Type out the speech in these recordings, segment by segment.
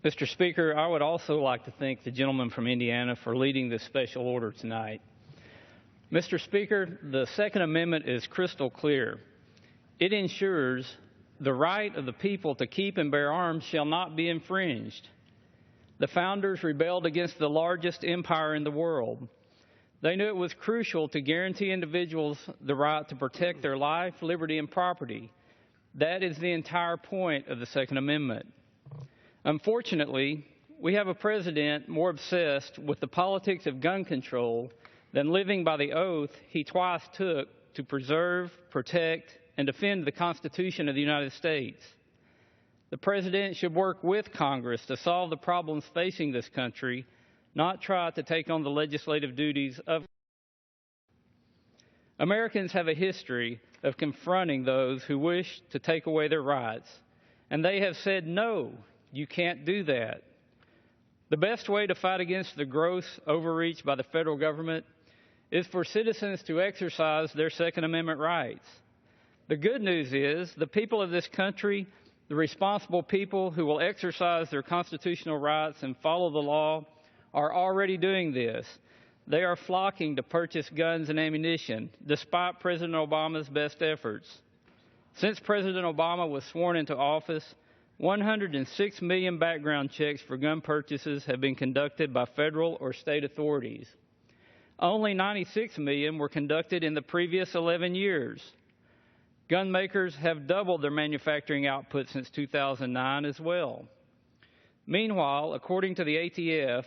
Mr. Speaker, I would also like to thank the gentleman from Indiana for leading this special order tonight. Mr. Speaker, the Second Amendment is crystal clear. It ensures the right of the people to keep and bear arms shall not be infringed. The founders rebelled against the largest empire in the world. They knew it was crucial to guarantee individuals the right to protect their life, liberty, and property. That is the entire point of the Second Amendment. Unfortunately, we have a president more obsessed with the politics of gun control than living by the oath he twice took to preserve, protect, and defend the Constitution of the United States. The president should work with Congress to solve the problems facing this country, not try to take on the legislative duties of Americans have a history of confronting those who wish to take away their rights, and they have said, no, you can't do that. The best way to fight against the gross overreach by the federal government is for citizens to exercise their Second Amendment rights. The good news is the people of this country, the responsible people who will exercise their constitutional rights and follow the law, are already doing this. They are flocking to purchase guns and ammunition, despite President Obama's best efforts. Since President Obama was sworn into office, 106 million background checks for gun purchases have been conducted by federal or state authorities. Only 96 million were conducted in the previous 11 years. Gun makers have doubled their manufacturing output since 2009 as well. Meanwhile, according to the ATF,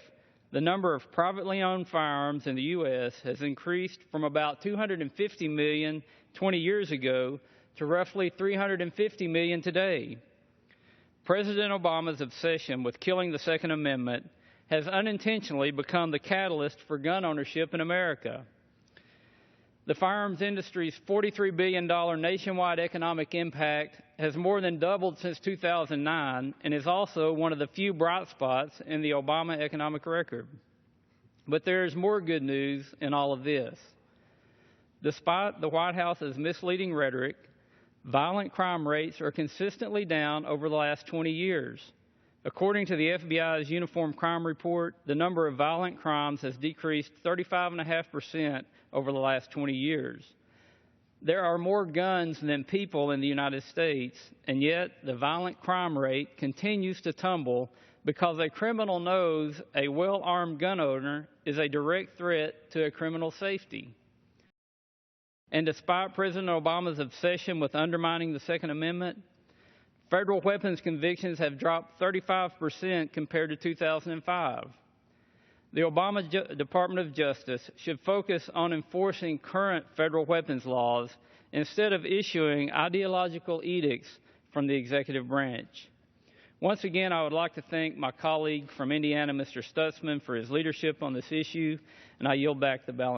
the number of privately owned firearms in the U.S. has increased from about 250 million 20 years ago to roughly 350 million today. President Obama's obsession with killing the Second Amendment has unintentionally become the catalyst for gun ownership in America. The firearms industry's $43 billion nationwide economic impact has more than doubled since 2009 and is also one of the few bright spots in the Obama economic record. But there is more good news in all of this. Despite the White House's misleading rhetoric, violent crime rates are consistently down over the last 20 years. According to the FBI's Uniform Crime Report, the number of violent crimes has decreased 35.5% over the last 20 years. There are more guns than people in the United States, and yet the violent crime rate continues to tumble because a criminal knows a well-armed gun owner is a direct threat to a criminal's safety. And despite President Obama's obsession with undermining the Second Amendment, federal weapons convictions have dropped 35% compared to 2005. The Obama Department of Justice should focus on enforcing current federal weapons laws instead of issuing ideological edicts from the executive branch. Once again, I would like to thank my colleague from Indiana, Mr. Stutzman, for his leadership on this issue, and I yield back the balance.